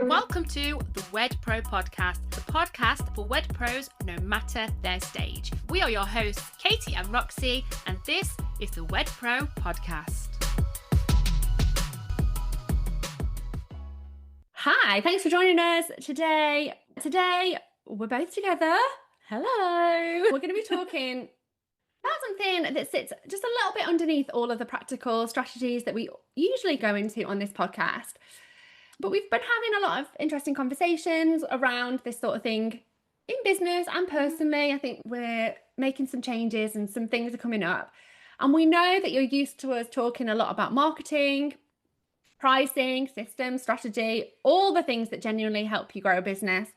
Welcome to the WedPro Podcast, the podcast for WedPros no matter their stage. We are your hosts, Katie and Roxy, and this is the WedPro Podcast. Hi, thanks for joining us today. Today, we're both together. Hello. We're going to be talking about something that sits just a little bit underneath all of the practical strategies that we usually go into on this podcast. But we've been having a lot of interesting conversations around this sort of thing in business and personally. I think we're making some changes and some things are coming up. And we know that you're used to us talking a lot about marketing, pricing, systems, strategy, all the things that genuinely help you grow a business.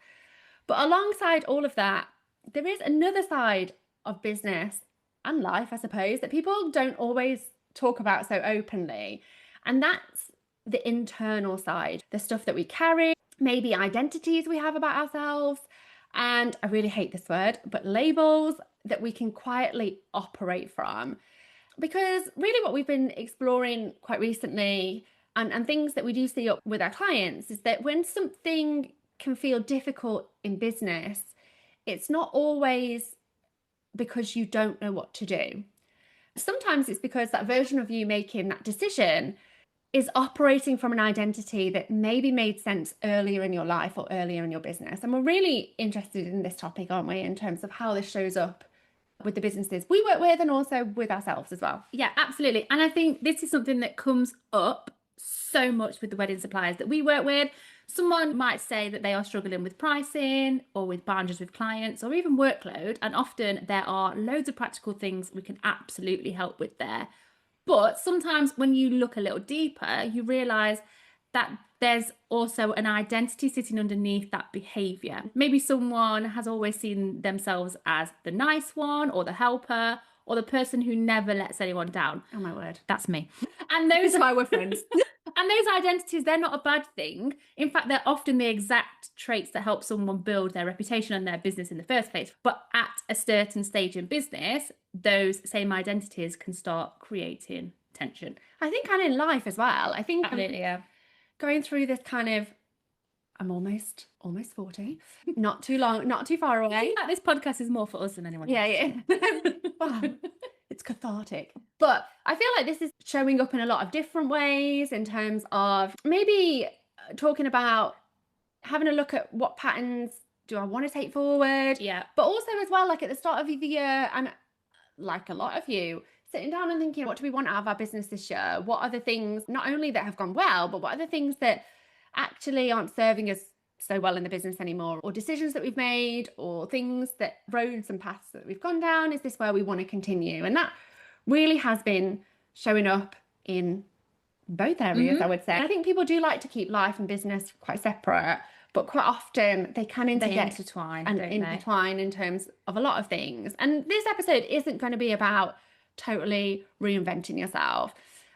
But alongside all of that, there is another side of business and life, I suppose, that people don't always talk about so openly. And that's the internal side, the stuff that we carry, maybe identities we have about ourselves. And I really hate this word, but labels that we can quietly operate from. Because really what we've been exploring quite recently and things that we do see up with our clients is that when something can feel difficult in business, it's not always because you don't know what to do. Sometimes it's because that version of you making that decision is operating from an identity that maybe made sense earlier in your life or earlier in your business. And we're really interested in this topic, aren't we, in terms of how this shows up with the businesses we work with and also with ourselves as well. Yeah, absolutely. And I think this is something that comes up so much with the wedding suppliers that we work with. Someone might say that they are struggling with pricing or with boundaries with clients or even workload. And often there are loads of practical things we can absolutely help with there. But sometimes when you look a little deeper, you realize that there's also an identity sitting underneath that behavior. Maybe someone has always seen themselves as the nice one or the helper or the person who never lets anyone down. Oh my word. That's me. And those are why we're friends. And those identities, they're not a bad thing. In fact, they're often the exact traits that help someone build their reputation and their business in the first place. But at a certain stage in business, those same identities can start creating tension. I think, and in life as well. I think Absolutely, yeah. Going through this kind of, I'm almost 40, not too long, not too far away. This podcast is more for us than anyone else. Yeah. Wow. It's cathartic. But I feel like this is showing up in a lot of different ways in terms of maybe talking about having a look at what patterns do I want to take forward. Yeah. But also as well, like at the start of the year, and like a lot of you, sitting down and thinking, what do we want out of our business this year? What are the things, not only that have gone well, but what are the things that actually aren't serving us so well in the business anymore, or decisions that we've made, or things that roads and paths that we've gone down? Is this where we want to continue? And that really has been showing up in both areas, I would say. And I think people do like to keep life and business quite separate, but quite often they can intertwine in terms of a lot of things. And this episode isn't going to be about totally reinventing yourself.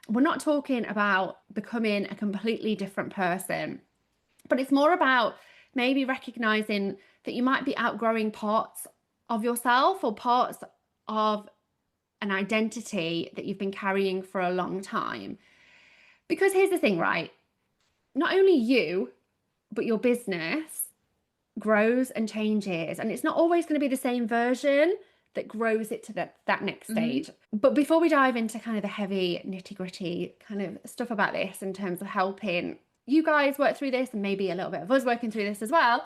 We're not talking about becoming a completely different person, but it's more about maybe recognizing that you might be outgrowing parts of yourself or parts of an identity that you've been carrying for a long time. Because here's the thing, right? Not only you, but your business grows and changes, and it's not always going to be the same version that grows it to that next stage. But before we dive into kind of the heavy nitty-gritty kind of stuff about this in terms of helping you guys work through this and maybe a little bit of us working through this as well,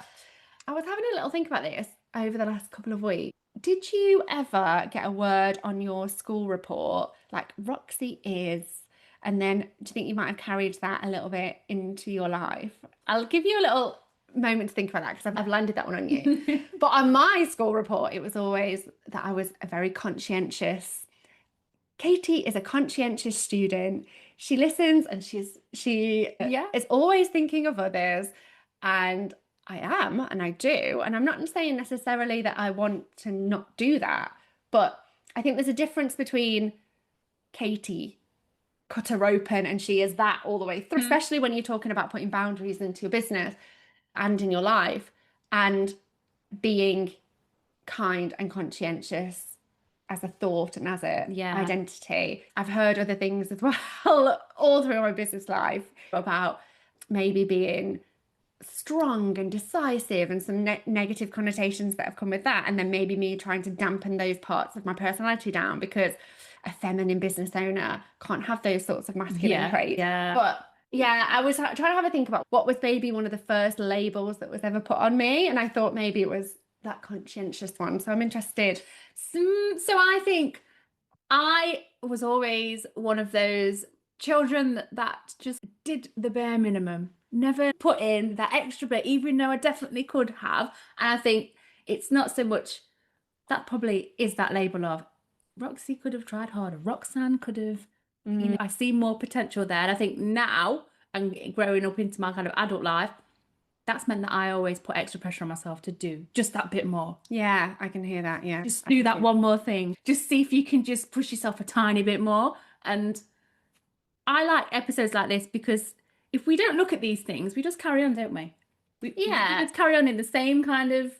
I was having a little think about this over the last couple of weeks. Did you ever get a word on your school report like Roxy is, and then do you think you might have carried that a little bit into your life? I'll give you a little moment to think about that because I've landed that one on you. But on my school report, it was always that I was a very conscientious. Katie is a conscientious student. She listens and she is always thinking of others, and I am, and I do. And I'm not saying necessarily that I want to not do that, but I think there's a difference between Katie, cut her open, and she is that all the way through, especially when you're talking about putting boundaries into your business and in your life, and being kind and conscientious as a thought and as a identity. I've heard other things as well all through my business life about maybe being strong and decisive and some negative connotations that have come with that. And then maybe me trying to dampen those parts of my personality down because a feminine business owner can't have those sorts of masculine traits. Yeah. But yeah, I was trying to have a think about what was maybe one of the first labels that was ever put on me. And I thought maybe it was that conscientious one. So I'm interested. So I think I was always one of those children that just did the bare minimum, never put in that extra bit, even though I definitely could have. And I think it's not so much that probably is that label of Roxy could have tried harder. Roxanne could have, you know, I see more potential there. And I think now, and growing up into my kind of adult life, that's meant that I always put extra pressure on myself to do just that bit more. Yeah, I can hear that. Yeah. Just do that one more thing. Just see if you can just push yourself a tiny bit more. And I like episodes like this because if we don't look at these things, we just carry on, don't we? We just carry on in the same kind of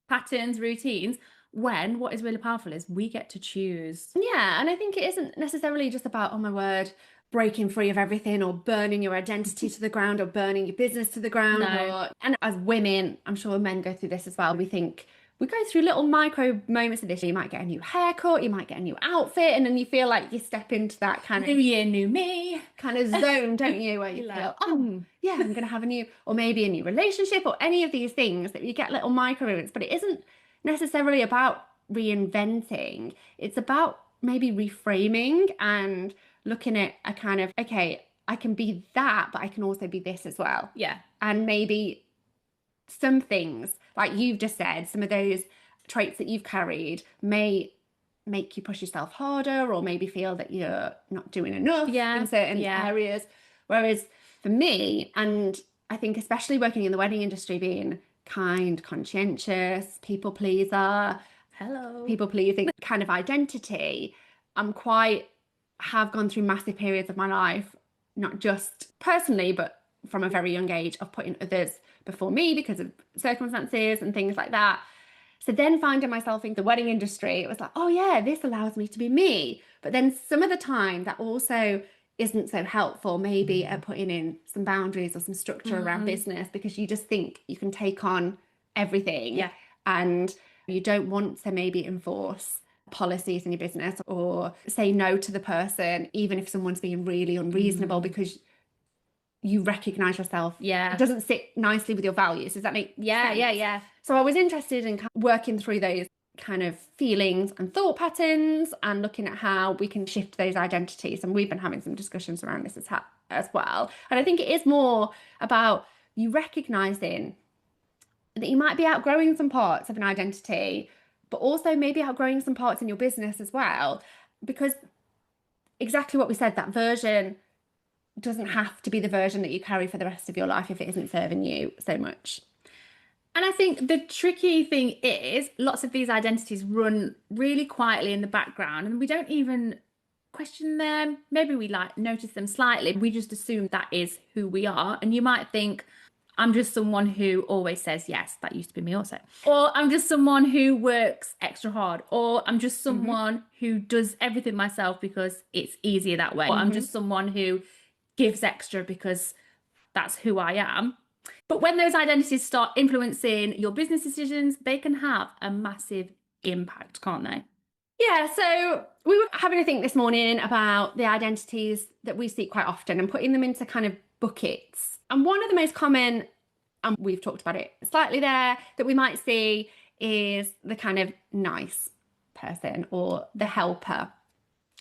patterns, routines, when what is really powerful is we get to choose. Yeah, and I think it isn't necessarily just about, oh my word, breaking free of everything or burning your identity to the ground or burning your business to the ground. No. And as women, I'm sure men go through this as well. We go through little micro moments of this. You might get a new haircut, you might get a new outfit, and then you feel like you step into that kind New year, new me kind of zone, don't you? Where you feel, oh, yeah, I'm going to have a new, or maybe a new relationship or any of these things that you get little micro moments, but it isn't necessarily about reinventing. It's about maybe reframing and looking at a kind of, okay, I can be that, but I can also be this as well. Yeah. And maybe some things, like you've just said, some of those traits that you've carried may make you push yourself harder or maybe feel that you're not doing enough in certain areas. Whereas for me, and I think especially working in the wedding industry, being kind, conscientious, people pleaser, people pleasing kind of identity, have gone through massive periods of my life, not just personally, but from a very young age, of putting others before me because of circumstances and things like that. So then finding myself in the wedding industry, it was like, oh yeah, this allows me to be me. But then some of the time that also isn't so helpful, maybe at putting in some boundaries or some structure around business, because you just think you can take on everything and you don't want to maybe enforce policies in your business or say no to the person, even if someone's being really unreasonable, because you recognize yourself. It doesn't sit nicely with your values. Does that make sense? Yeah. So I was interested in working through those kind of feelings and thought patterns and looking at how we can shift those identities. And we've been having some discussions around this as well. And I think it is more about you recognizing that you might be outgrowing some parts of an identity, but also maybe outgrowing some parts in your business as well. Because exactly what we said, that version doesn't have to be the version that you carry for the rest of your life if it isn't serving you so much. And I think the tricky thing is lots of these identities run really quietly in the background and we don't even question them. Maybe we notice them slightly. We just assume that is who we are. And you might think, I'm just someone who always says yes. That used to be me also. Or I'm just someone who works extra hard. Or I'm just someone who does everything myself because it's easier that way. Or I'm just someone who gives extra because that's who I am. But when those identities start influencing your business decisions, they can have a massive impact, can't they? Yeah, so we were having a think this morning about the identities that we see quite often and putting them into kind of buckets. And one of the most common, and we've talked about it slightly there, that we might see is the kind of nice person or the helper.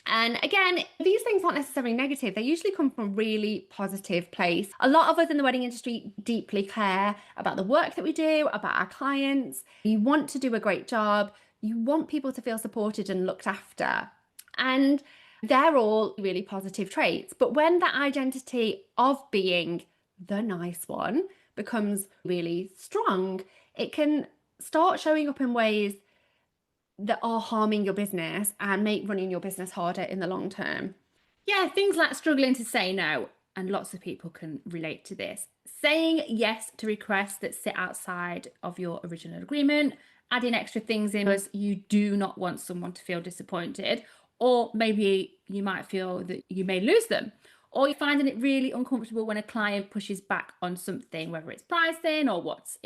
And again, these things aren't necessarily negative. They usually come from a really positive place. A lot of us in the wedding industry deeply care about the work that we do, about our clients. You want to do a great job. You want people to feel supported and looked after. And they're all really positive traits. But when that identity of being the nice one becomes really strong, it can start showing up in ways that are harming your business and make running your business harder in the long term. Yeah, things like struggling to say no, and lots of people can relate to this. Saying yes to requests that sit outside of your original agreement, adding extra things in because you do not want someone to feel disappointed, or maybe you might feel that you may lose them, or you're finding it really uncomfortable when a client pushes back on something, whether it's pricing or what's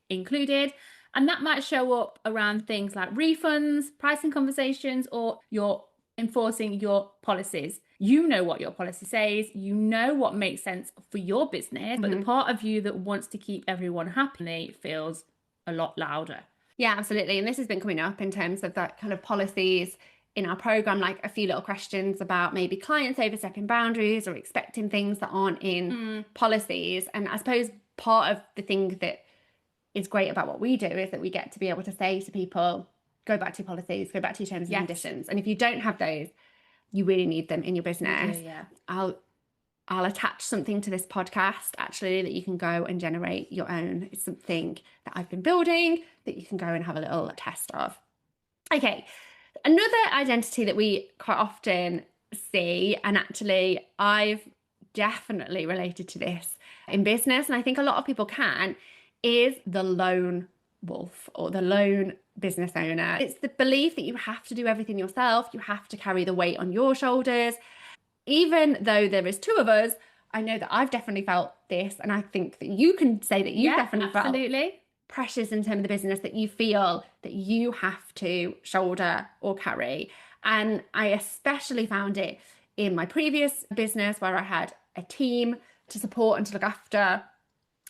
included. And that might show up around things like refunds, pricing conversations, or you're enforcing your policies. You know what your policy says, you know what makes sense for your business, but the part of you that wants to keep everyone happy feels a lot louder. Yeah, absolutely. And this has been coming up in terms of that kind of policies in our program, like a few little questions about maybe clients overstepping boundaries or expecting things that aren't in policies. And I suppose part of the thing that is great about what we do is that we get to be able to say to people, go back to your policies, go back to your terms and conditions. And if you don't have those, you really need them in your business. Yeah. I'll attach something to this podcast actually that you can go and generate your own. It's something that I've been building that you can go and have a little test of. Okay, another identity that we quite often see, and actually I've definitely related to this in business, and I think a lot of people can, is the lone wolf or the lone business owner. It's the belief that you have to do everything yourself, you have to carry the weight on your shoulders. Even though there is two of us, I know that I've definitely felt this, and I think that you can say that you've definitely felt pressures in terms of the business that you feel that you have to shoulder or carry. And I especially found it in my previous business where I had a team to support and to look after.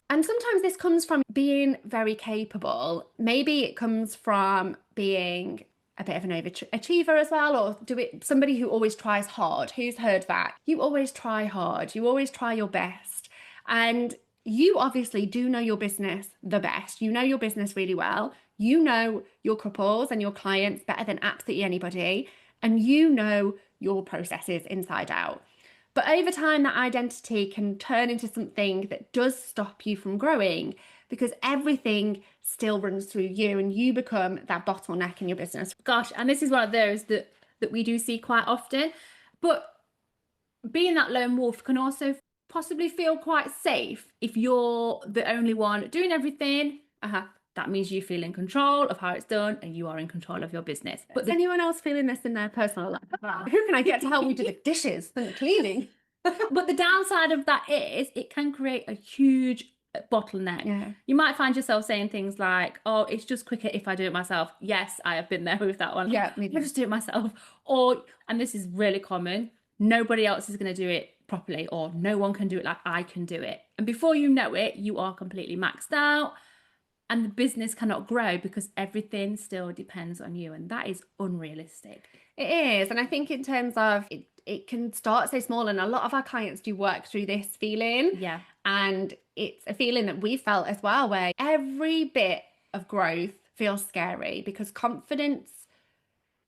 And sometimes this comes from being very capable. Maybe it comes from being a bit of an overachiever as well, or somebody who always tries hard. Who's heard that? You always try hard. You always try your best. And you obviously do know your business the best. You know your business really well. You know your couples and your clients better than absolutely anybody. And you know your processes inside out. But over time, that identity can turn into something that does stop you from growing because everything still runs through you and you become that bottleneck in your business. Gosh, and this is one of those that we do see quite often. But being that lone wolf can also possibly feel quite safe if you're the only one doing everything. That means you feel in control of how it's done and you are in control of your business. But anyone else feeling this in their personal life? Who can I get to help me do the dishes and the cleaning? But the downside of that is it can create a huge bottleneck. Yeah. You might find yourself saying things like, oh, it's just quicker if I do it myself. Yes, I have been there with that one. Yeah, I just do it myself. Or, and this is really common, nobody else is going to do it properly, or no one can do it like I can do it. And before you know it, you are completely maxed out. And the business cannot grow because everything still depends on you. And that is unrealistic. It is. And I think in terms of it can start so small. And a lot of our clients do work through this feeling. Yeah. And it's a feeling that we felt as well, where every bit of growth feels scary because confidence,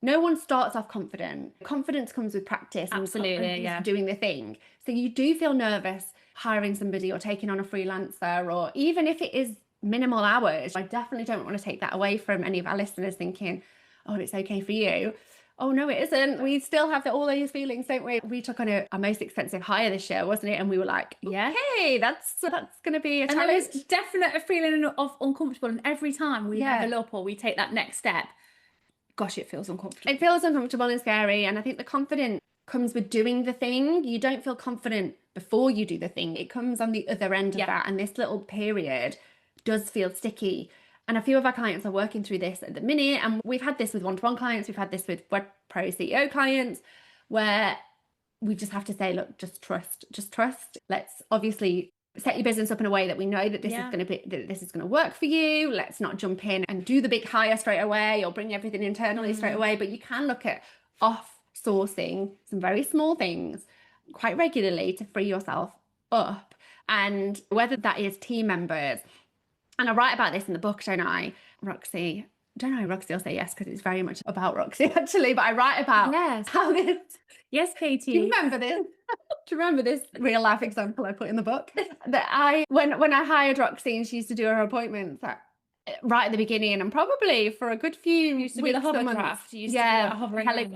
no one starts off confident. Confidence comes with practice. Absolutely, and doing the thing. So you do feel nervous hiring somebody or taking on a freelancer, or even if it is minimal hours. I definitely don't want to take that away from any of our listeners thinking, oh, it's okay for you. Oh, no, it isn't. We still have all those feelings, don't we? We took on our most expensive hire this year, wasn't it? And we were like, okay, that's going to be a challenge. And there was definitely a feeling of uncomfortable. And every time we level up or we take that next step, gosh, it feels uncomfortable. It feels uncomfortable and scary. And I think the confidence comes with doing the thing. You don't feel confident before you do the thing. It comes on the other end of that. And this little period does feel sticky. And a few of our clients are working through this at the minute. And we've had this with one-to-one clients. We've had this with WedPro CEO clients where we just have to say, look, just trust. Let's obviously set your business up in a way that we know that this is going to work for you. Let's not jump in and do the big hire straight away or bring everything internally straight away. But you can look at off-sourcing some very small things quite regularly to free yourself up. And whether that is team members, and I write about this in the book, don't I? Roxy will say yes, because it's very much about Roxy, actually. But I write about how this... Yes, Katie. Do you remember this? Do you remember this real life example I put in the book? That when I hired Roxy and she used to do her appointments right at the beginning, and probably for a good few used to be the hovercraft.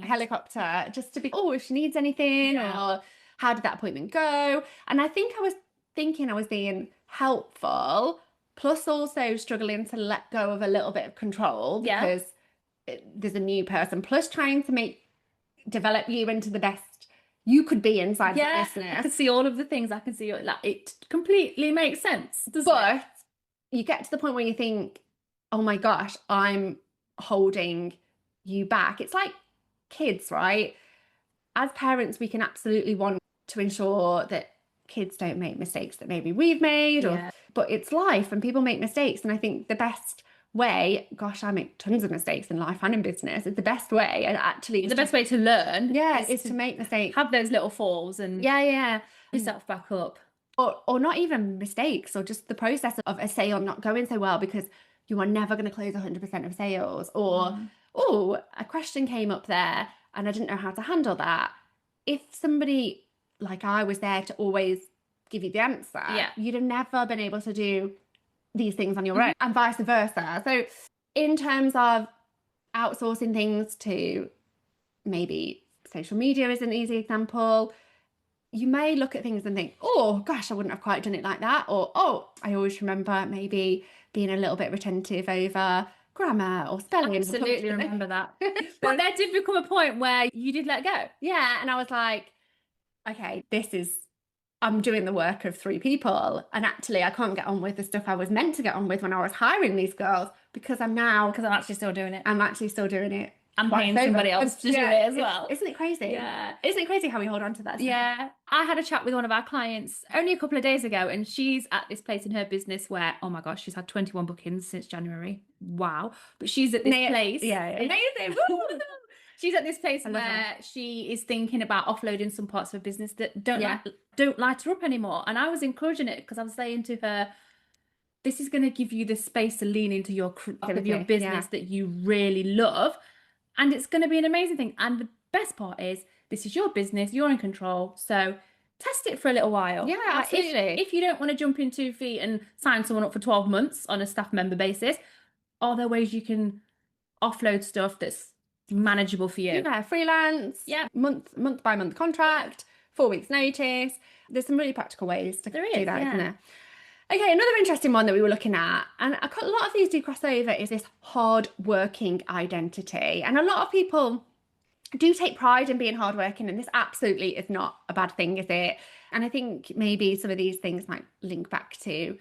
Helicopter, just to be, if she needs anything, or how did that appointment go? And I think I was thinking I was being helpful, plus also struggling to let go of a little bit of control because there's a new person, plus trying to develop you into the best you could be inside the I business. can see all of the things. I can see like it completely makes sense, doesn't But it? you get to the point where you think, oh my gosh, I'm holding you back. It's like kids, right? As parents, we can absolutely want to ensure that kids don't make mistakes that maybe we've made, but it's life and people make mistakes. And I think the best way, gosh, I make tons of mistakes in life and in business. It's the best way, and actually The best way to learn is to make mistakes. have those little falls and yourself back up. Or not even mistakes, or just the process of a sale not going so well because you are never going to close 100% of sales, or oh, a question came up there and I didn't know how to handle that. If somebody like I was there to always give you the answer, you'd have never been able to do these things on your own, and vice versa. So in terms of outsourcing things to, maybe social media is an easy example, you may look at things and think, oh gosh, I wouldn't have quite done it like that. Or, oh, I always remember maybe being a little bit retentive over grammar or spelling. Absolutely remember that. But there did become a point where you did let go. Yeah. And I was like, okay, I'm doing the work of 3 people. And actually I can't get on with the stuff I was meant to get on with when I was hiring these girls, because I'm actually still doing it. I'm paying somebody else to do it as well. Isn't it crazy? Yeah. Isn't it crazy how we hold on to that stuff? Yeah. I had a chat with one of our clients only a couple of days ago, and she's at this place in her business where, oh my gosh, she's had 21 bookings since January. Wow. But she's at this place. Yeah. Amazing. She's at this place where she is thinking about offloading some parts of her business that don't light her up anymore. And I was encouraging it because I was saying to her, this is going to give you the space to lean into your business that you really love. And it's going to be an amazing thing. And the best part is, this is your business, you're in control. So test it for a little while. Yeah, absolutely. If you don't want to jump in 2 feet and sign someone up for 12 months on a staff member basis, are there ways you can offload stuff that's manageable for you? Yeah, freelance, month by month contract, 4 weeks notice. There's some really practical ways to do that, isn't there? Okay, another interesting one that we were looking at, and a lot of these do cross over, is this hard-working identity. And a lot of people do take pride in being hardworking, and this absolutely is not a bad thing, is it? And I think maybe some of these things might link back to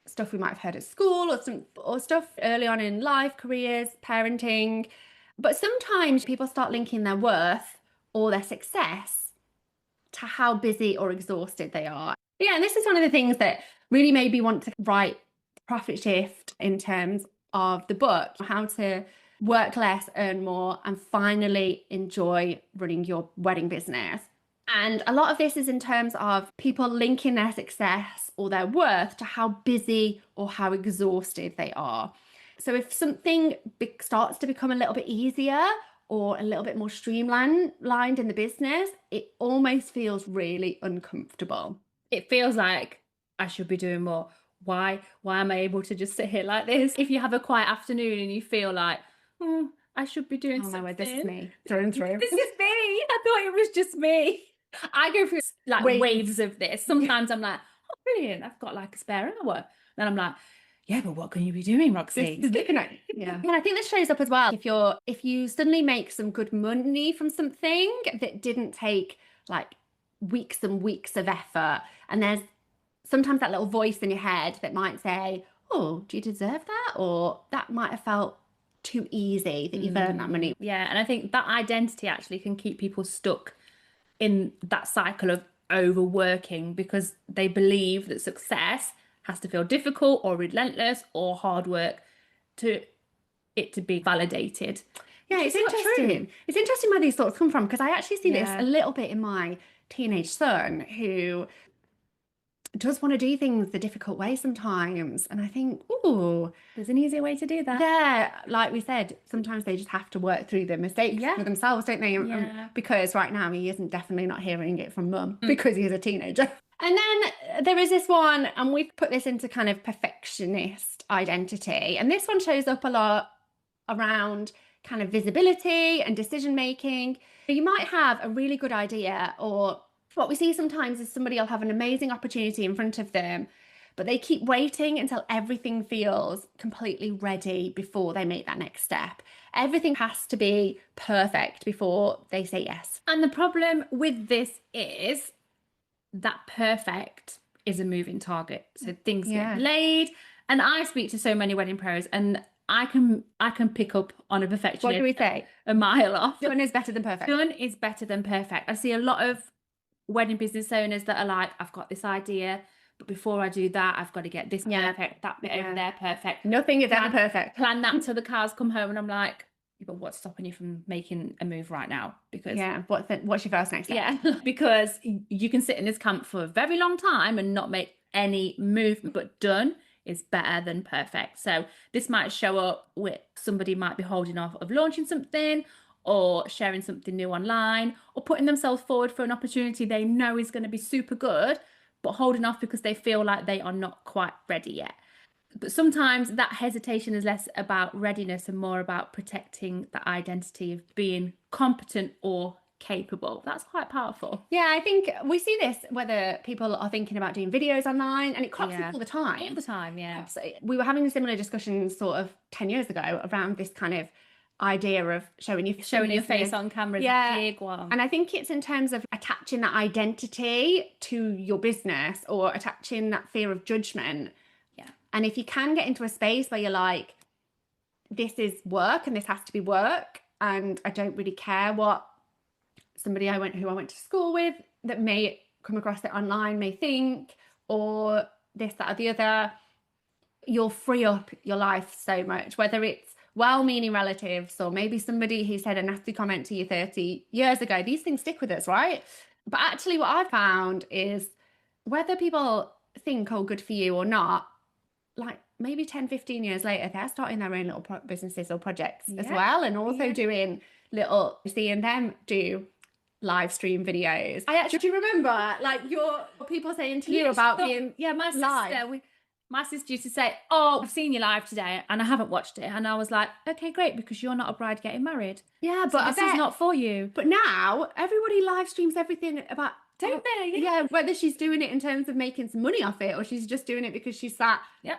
stuff we might have heard at school, or stuff early on in life, careers, parenting. But sometimes people start linking their worth or their success to how busy or exhausted they are. Yeah, and this is one of the things that really made me want to write Profit Shift in terms of the book, how to work less, earn more, and finally enjoy running your wedding business. And a lot of this is in terms of people linking their success or their worth to how busy or how exhausted they are. So if something starts to become a little bit easier or a little bit more streamlined in the business, it almost feels really uncomfortable. It feels like I should be doing more. Why am I able to just sit here like this? If you have a quiet afternoon and you feel like, I should be doing something. Oh my word, this is me through and through. This is me. I thought it was just me. I go through like waves of this. Sometimes I'm like, oh, brilliant, I've got like a spare hour. Then I'm like, yeah, but what can you be doing, Roxy? Yeah. And I think this shows up as well if you suddenly make some good money from something that didn't take like weeks and weeks of effort, and there's sometimes that little voice in your head that might say, oh, do you deserve that? Or that might have felt too easy that you've earned that money. Yeah, and I think that identity actually can keep people stuck in that cycle of overworking, because they believe that success has to feel difficult or relentless or hard work to it to be validated. Yeah, it's interesting. It's interesting where these thoughts come from, because I actually see this a little bit in my teenage son, who does want to do things the difficult way sometimes. And I think, ooh, there's an easier way to do that. Yeah, like we said, sometimes they just have to work through the mistakes for themselves, don't they? Because right now he isn't definitely not hearing it from mum because he's a teenager. And then there is this one, and we've put this into kind of perfectionist identity. And this one shows up a lot around kind of visibility and decision making. You might have a really good idea, or what we see sometimes is somebody will have an amazing opportunity in front of them, but they keep waiting until everything feels completely ready before they make that next step. Everything has to be perfect before they say yes. And the problem with this is that perfect is a moving target. So things get delayed. And I speak to so many wedding pros, and I can pick up on a perfectionist. What do we say? A mile off. Done is better than perfect. Done is better than perfect. I see a lot of wedding business owners that are like, I've got this idea, but before I do that, I've got to get this perfect, that bit over there perfect. Nothing is ever perfect. Plan that until the cars come home, and I'm like, but what's stopping you from making a move right now? Because what's your first next step? Yeah, because you can sit in this camp for a very long time and not make any movement, but done is better than perfect. So this might show up with somebody might be holding off of launching something, or sharing something new online, or putting themselves forward for an opportunity they know is going to be super good, but holding off because they feel like they are not quite ready yet. But sometimes that hesitation is less about readiness and more about protecting the identity of being competent or capable. That's quite powerful. Yeah, I think we see this whether people are thinking about doing videos online, and it crops up all the time. All the time, yeah. So we were having a similar discussion sort of 10 years ago around this kind of idea of showing your face on camera is a big one. And I think it's in terms of attaching that identity to your business, or attaching that fear of judgment. And if you can get into a space where you're like, this is work and this has to be work, and I don't really care what somebody who I went to school with that may come across it online may think, or this, that, or the other, you'll free up your life so much, whether it's well-meaning relatives or maybe somebody who said a nasty comment to you 30 years ago. These things stick with us, right? But actually what I've found is whether people think, oh, good for you or not, like maybe 10, 15 years later, they're starting their own little businesses or projects as well, and also doing seeing them do live stream videos. Do you remember like your people saying to you about being my sister used to say, oh, I've seen you live today and I haven't watched it. And I was like, okay, great, because you're not a bride getting married. Yeah, so this is not for you. But now everybody live streams everything about, don't they? Yeah, whether she's doing it in terms of making some money off it, or she's just doing it because she's sat. Yeah.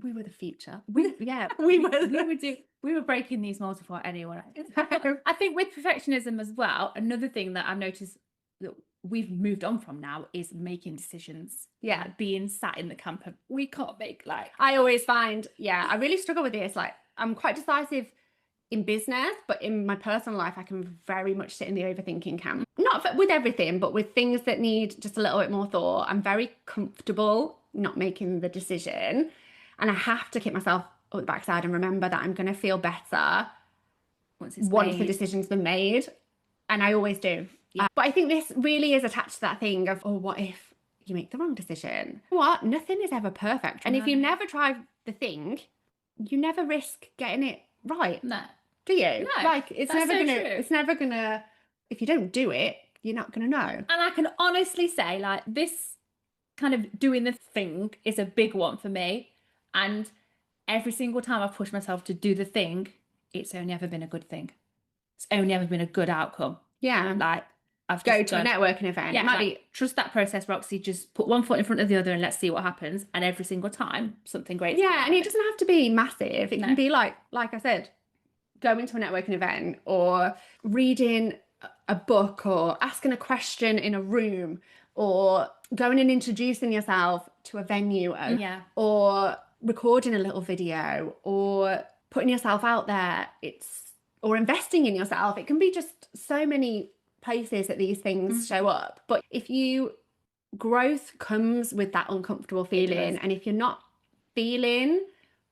We were the future. We were breaking these molds before anyone. I think with perfectionism as well, another thing that I've noticed that we've moved on from now is making decisions. Yeah, being sat in the camp of we can't make I always find, I really struggle with this. Like, I'm quite decisive in business, but in my personal life, I can very much sit in the overthinking camp. Not with everything, but with things that need just a little bit more thought. I'm very comfortable not making the decision. And I have to kick myself up the backside and remember that I'm going to feel better once the decision's been made. And I always do. Yeah. But I think this really is attached to that thing of, oh, what if you make the wrong decision? What? Nothing is ever perfect. And if you never try the thing, you never risk getting it right. No. Do you? No. Like, it's never gonna, if you don't do it, you're not gonna know. And I can honestly say, like, this kind of doing the thing is a big one for me. And every single time I've pushed myself to do the thing, it's only ever been a good thing. It's only ever been a good outcome. Yeah. Like, I've go to a networking event. Yeah, it might be trust that process, Roxy. Just put one foot in front of the other and let's see what happens. And every single time, something great. Yeah, and it doesn't have to be massive. It can be like I said, going to a networking event, or reading a book, or asking a question in a room, or going and introducing yourself to a venue, or recording a little video, or putting yourself out there. Or investing in yourself. It can be just so many places that these things show up. But growth comes with that uncomfortable feeling, and if you're not feeling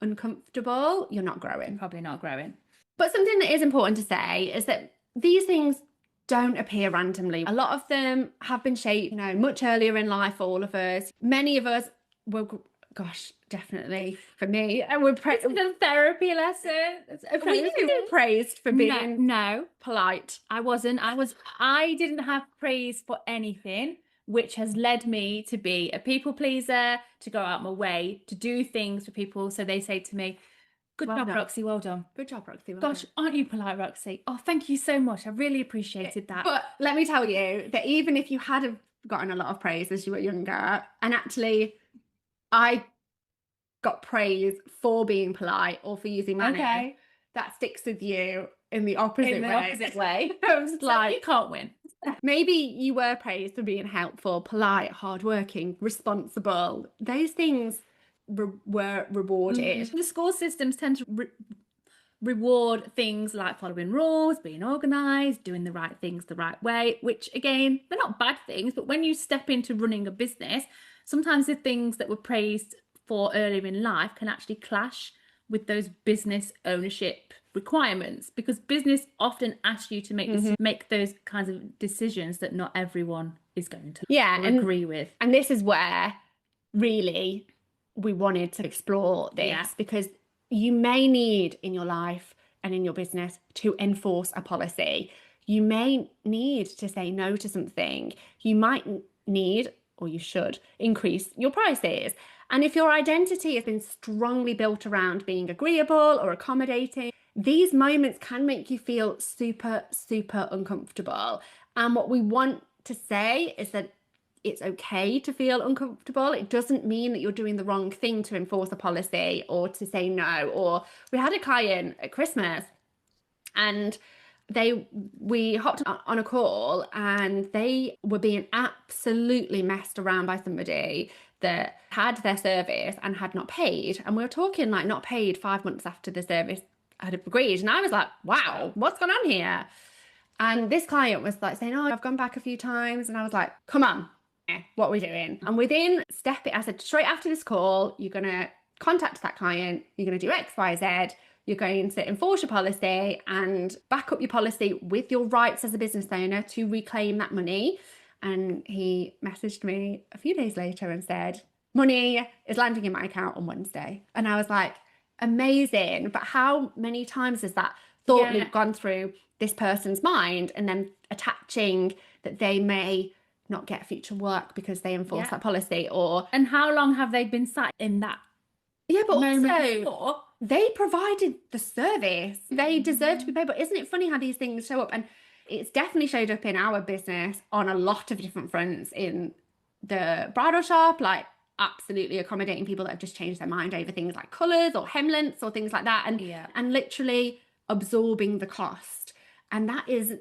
uncomfortable, you're not growing. Probably not growing. But something that is important to say is that these things don't appear randomly. A lot of them have been shaped, much earlier in life for all of us. Many of us were, definitely for me, and we're a therapy lesson. Were you praised for being polite? I wasn't. I didn't have praise for anything, which has led me to be a people pleaser, to go out my way to do things for people. So they say to me, good job, Roxy, well done. Good job, Roxy. Gosh, aren't you polite, Roxy? Oh, thank you so much. I really appreciated that. But let me tell you that even if you had gotten a lot of praise as you were younger, and actually I got praise for being polite or for using manners. Okay. That sticks with you in the opposite way. opposite way. I was So like, you can't win. maybe you were praised for being helpful, polite, hardworking, responsible. Those things were rewarded. The school systems tend to reward things like following rules, being organised, doing the right things the right way, which again, they're not bad things, but when you step into running a business, sometimes the things that were praised for earlier in life can actually clash with those business ownership requirements, because business often asks you to make those kinds of decisions that not everyone is going to agree with. And this is where really we wanted to explore this, because you may need in your life and in your business to enforce a policy. You may need to say no to something. You might need, or you should, increase your prices. And if your identity has been strongly built around being agreeable or accommodating, these moments can make you feel super, super uncomfortable. And what we want to say is that it's okay to feel uncomfortable. It doesn't mean that you're doing the wrong thing to enforce a policy or to say no. Or we had a client at Christmas and we hopped on a call and they were being absolutely messed around by somebody that had their service and had not paid. And we were talking like not paid 5 months after the service had agreed. And I was like, wow, what's going on here? And this client was like saying, oh, I've gone back a few times. And I was like, come on, what are we doing? And within I said, straight after this call, you're going to contact that client. You're going to do X, Y, Z. You're going to enforce your policy and back up your policy with your rights as a business owner to reclaim that money. And he messaged me a few days later and said, money is landing in my account on Wednesday. And I was like, amazing. But how many times has that thought loop gone through this person's mind, and then attaching that they may not get future work because they enforce that policy? And how long have they been sat in that? Yeah, but also they provided the service. They deserve to be paid. But isn't it funny how these things show up? And it's definitely showed up in our business on a lot of different fronts. In the bridal shop, like absolutely accommodating people that have just changed their mind over things like colours or hem lengths or things like that, and literally absorbing the cost. And that is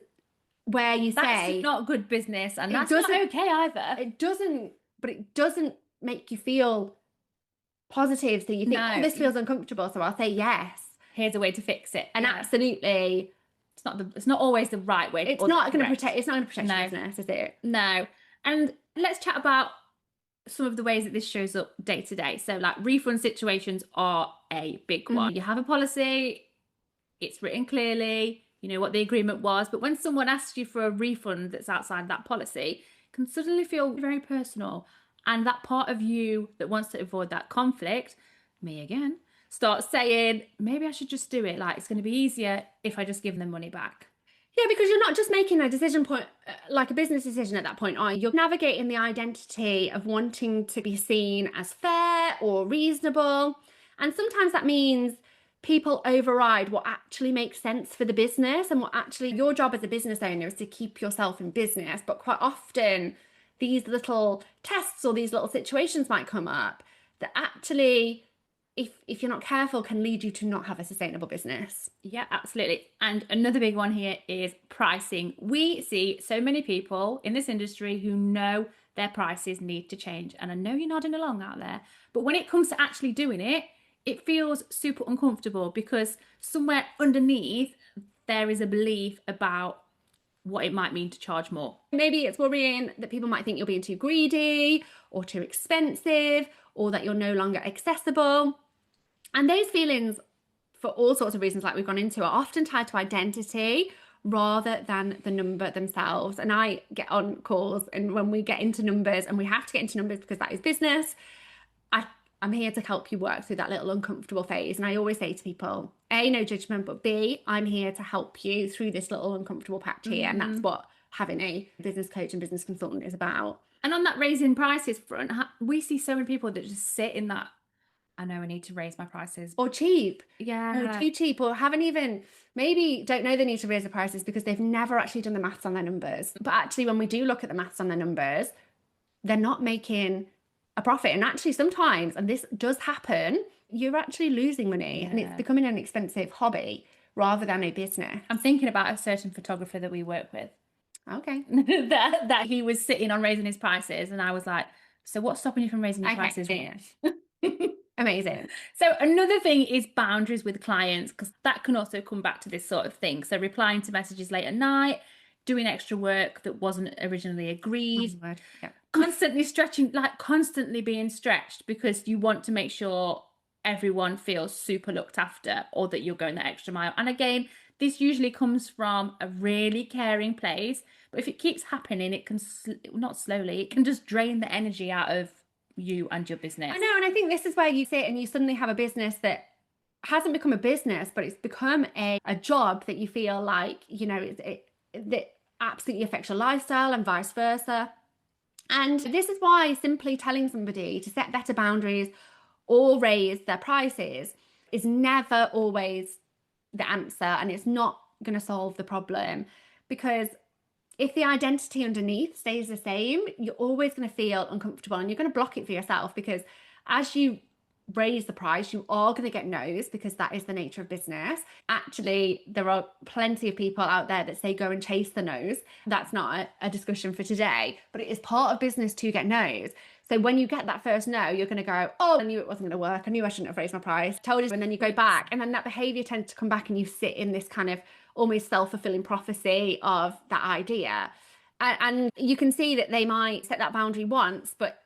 where you say that's not good business, and that's not okay either. It doesn't make you feel positive. So you think, oh, this feels uncomfortable, so I'll say yes. Here's a way to fix it. And absolutely, it's not always the right way. It's not going to protect your business, is it? No. And let's chat about some of the ways that this shows up day to day. So like refund situations are a big one. You have a policy, it's written clearly, you know what the agreement was, but when someone asks you for a refund that's outside that policy, it can suddenly feel very personal. And that part of you that wants to avoid that conflict, me again, starts saying, maybe I should just do it. Like, it's going to be easier if I just give them money back. Yeah, because you're not just making a decision point, like a business decision at that point, are you? You're navigating the identity of wanting to be seen as fair or reasonable. And sometimes that means people override what actually makes sense for the business, and what actually your job as a business owner is to keep yourself in business. But quite often these little tests or these little situations might come up that actually, if you're not careful, can lead you to not have a sustainable business. Yeah, absolutely. And another big one here is pricing. We see so many people in this industry who know their prices need to change. And I know you're nodding along out there, but when it comes to actually doing it, it feels super uncomfortable, because somewhere underneath there is a belief about what it might mean to charge more. Maybe it's worrying that people might think you're being too greedy or too expensive, or that you're no longer accessible. And those feelings, for all sorts of reasons like we've gone into, are often tied to identity rather than the number themselves. And I get on calls, and when we get into numbers, and we have to get into numbers because that is business, I'm here to help you work through that little uncomfortable phase. And I always say to people, A, no judgment, but B, I'm here to help you through this little uncomfortable patch here. And that's what having a business coach and business consultant is about. And on that raising prices front, we see so many people that just sit in that, I know I need to raise my prices. Or cheap. Yeah. Too cheap, or haven't even, maybe don't know they need to raise the prices because they've never actually done the maths on their numbers. But actually, when we do look at the maths on their numbers, they're not making a profit. And actually sometimes, and this does happen, you're actually losing money and it's becoming an expensive hobby rather than a business. I'm thinking about a certain photographer that we work with. Okay. that he was sitting on raising his prices, and I was like, so what's stopping you from raising your prices? Amazing. So another thing is boundaries with clients, because that can also come back to this sort of thing. So replying to messages late at night, doing extra work that wasn't originally agreed, constantly stretching, like constantly being stretched because you want to make sure everyone feels super looked after, or that you're going the extra mile. And again, this usually comes from a really caring place, but if it keeps happening, it can not slowly, it can just drain the energy out of you and your business. I know, and I think this is where you sit and you suddenly have a business that hasn't become a business, but it's become a job that you feel like, you know, that absolutely affects your lifestyle and vice versa. And this is why simply telling somebody to set better boundaries or raise their prices is never always the answer, and it's not going to solve the problem, because if the identity underneath stays the same, you're always going to feel uncomfortable and you're going to block it for yourself, because as you raise the price, you are going to get no's, because that is the nature of business. Actually, there are plenty of people out there that say go and chase the no's. That's not a discussion for today, but it is part of business to get no's. So when you get that first no, you're going to go, oh, I knew it wasn't going to work. I knew I shouldn't have raised my price. Told you. And then you go back, and then that behavior tends to come back, and you sit in this kind of almost self-fulfilling prophecy of that idea. And you can see that they might set that boundary once, but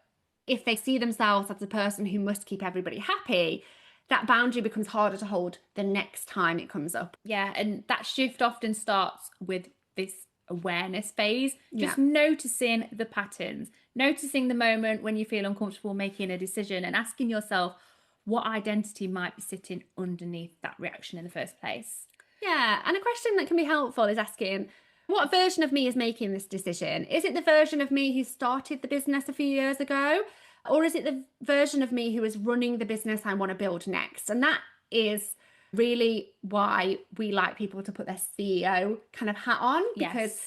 if they see themselves as a person who must keep everybody happy, that boundary becomes harder to hold the next time it comes up. Yeah, and that shift often starts with this awareness phase, just noticing the patterns, noticing the moment when you feel uncomfortable making a decision, and asking yourself what identity might be sitting underneath that reaction in the first place. Yeah, and a question that can be helpful is asking, what version of me is making this decision? Is it the version of me who started the business a few years ago? Or is it the version of me who is running the business I want to build next? And that is really why we like people to put their CEO kind of hat on, because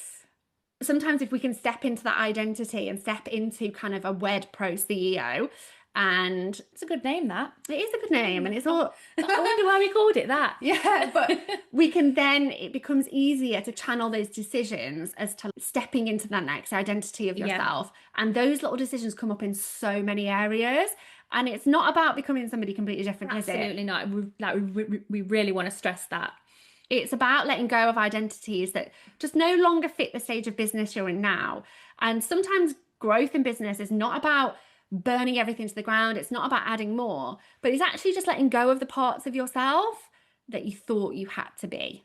sometimes if we can step into that identity and step into kind of a WedPro CEO, and it's a good name, that. It is a good name, and it's all I wonder why we called it that. Yeah, but we can then, it becomes easier to channel those decisions as to stepping into that next identity of yourself. And those little decisions come up in so many areas, and it's not about becoming somebody completely different. Absolutely not. We really want to stress that. It's about letting go of identities that just no longer fit the stage of business you're in now. And sometimes growth in business is not about burning everything to the ground. It's not about adding more, but it's actually just letting go of the parts of yourself that you thought you had to be.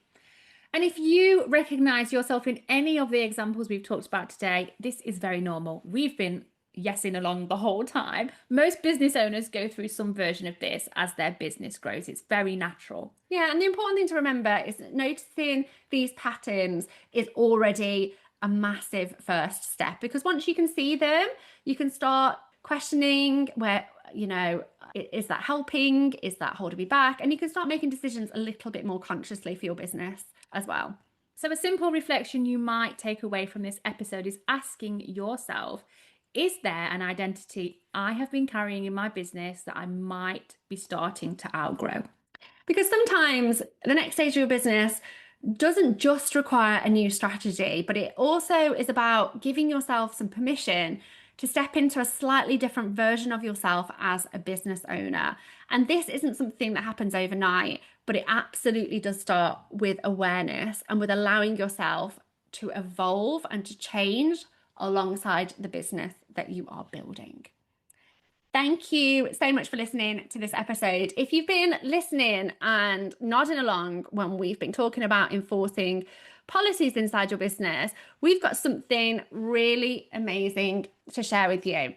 And if you recognize yourself in any of the examples we've talked about today, this is very normal. We've been yesing along the whole time. Most business owners go through some version of this as their business grows. It's very natural. Yeah, and the important thing to remember is that noticing these patterns is already a massive first step, because once you can see them, you can start questioning where, you know, is that helping? Is that holding me back? And you can start making decisions a little bit more consciously for your business as well. So a simple reflection you might take away from this episode is asking yourself, is there an identity I have been carrying in my business that I might be starting to outgrow? Because sometimes the next stage of your business doesn't just require a new strategy, but it also is about giving yourself some permission to step into a slightly different version of yourself as a business owner. And this isn't something that happens overnight, but it absolutely does start with awareness and with allowing yourself to evolve and to change alongside the business that you are building. Thank you so much for listening to this episode. If you've been listening and nodding along when we've been talking about enforcing policies inside your business, we've got something really amazing to share with you.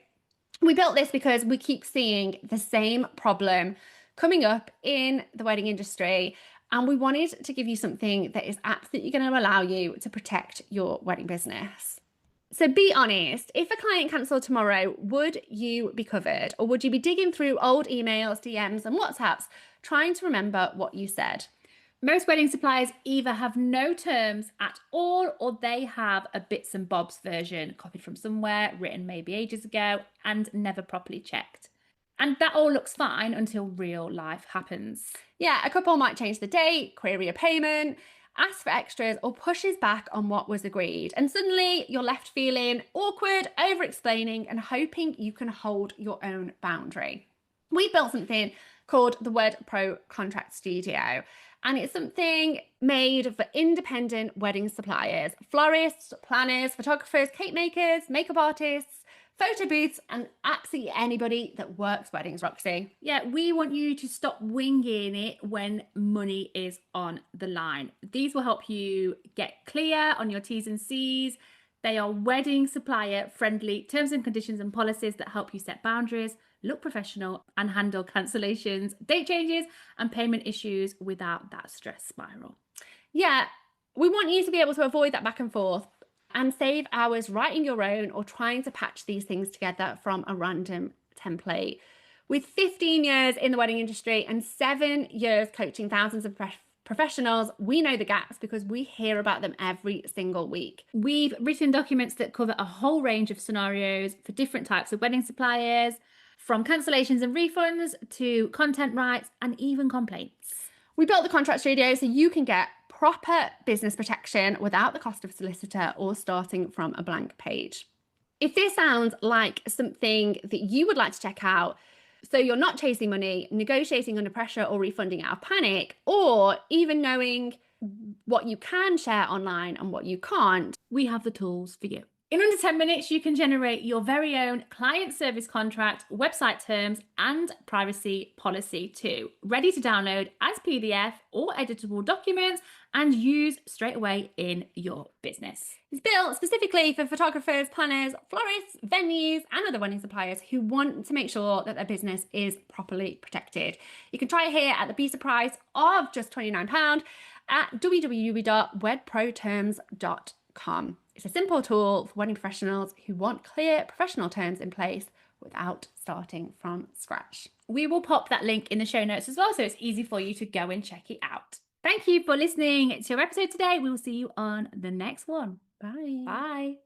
We built this because we keep seeing the same problem coming up in the wedding industry, and we wanted to give you something that is absolutely going to allow you to protect your wedding business. So be honest, if a client cancelled tomorrow, would you be covered, or would you be digging through old emails, DMs and WhatsApps trying to remember what you said? Most wedding suppliers either have no terms at all, or they have a bits and bobs version copied from somewhere, written maybe ages ago, and never properly checked. And that all looks fine until real life happens. Yeah, a couple might change the date, query a payment, ask for extras, or pushes back on what was agreed. And suddenly you're left feeling awkward, over explaining, and hoping you can hold your own boundary. We built something called the WedPro Contract Studio. And it's something made for independent wedding suppliers, florists, planners, photographers, cake makers, makeup artists, photo booths, and absolutely anybody that works weddings, Roxy. Yeah, we want you to stop winging it when money is on the line. These will help you get clear on your T's and C's. They are wedding supplier friendly terms and conditions and policies that help you set boundaries, look professional, and handle cancellations, date changes, and payment issues without that stress spiral. Yeah, we want you to be able to avoid that back and forth and save hours writing your own or trying to patch these things together from a random template. With 15 years in the wedding industry and 7 years coaching thousands of professionals, we know the gaps because we hear about them every single week. We've written documents that cover a whole range of scenarios for different types of wedding suppliers, from cancellations and refunds to content rights and even complaints. We built the Contract Studio so you can get proper business protection without the cost of a solicitor or starting from a blank page. If this sounds like something that you would like to check out, so you're not chasing money, negotiating under pressure, or refunding out of panic, or even knowing what you can share online and what you can't, we have the tools for you. In under 10 minutes, you can generate your very own client service contract, website terms, and privacy policy too, ready to download as PDF or editable documents and use straight away in your business. It's built specifically for photographers, planners, florists, venues, and other wedding suppliers who want to make sure that their business is properly protected. You can try it here at the beta price of just £29 at www.wedproterms.com. It's a simple tool for wedding professionals who want clear professional terms in place without starting from scratch. We will pop that link in the show notes as well, so it's easy for you to go and check it out. Thank you for listening to our episode today. We will see you on the next one. Bye. Bye.